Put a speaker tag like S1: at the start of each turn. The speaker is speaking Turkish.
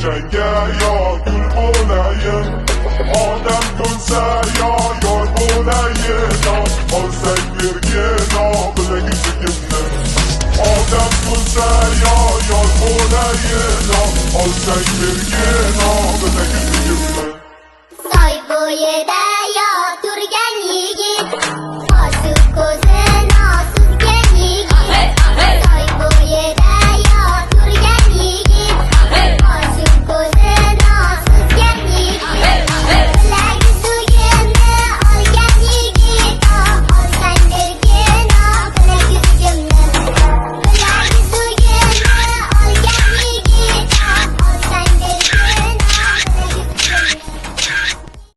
S1: cenge ya gül olayım. Adem dönse ya yar olayına. Olsak bir gina bile güzgümle. Adem dönse ya yar olayına. Olsak bir gina bile güzgümle.
S2: Soy bu yeder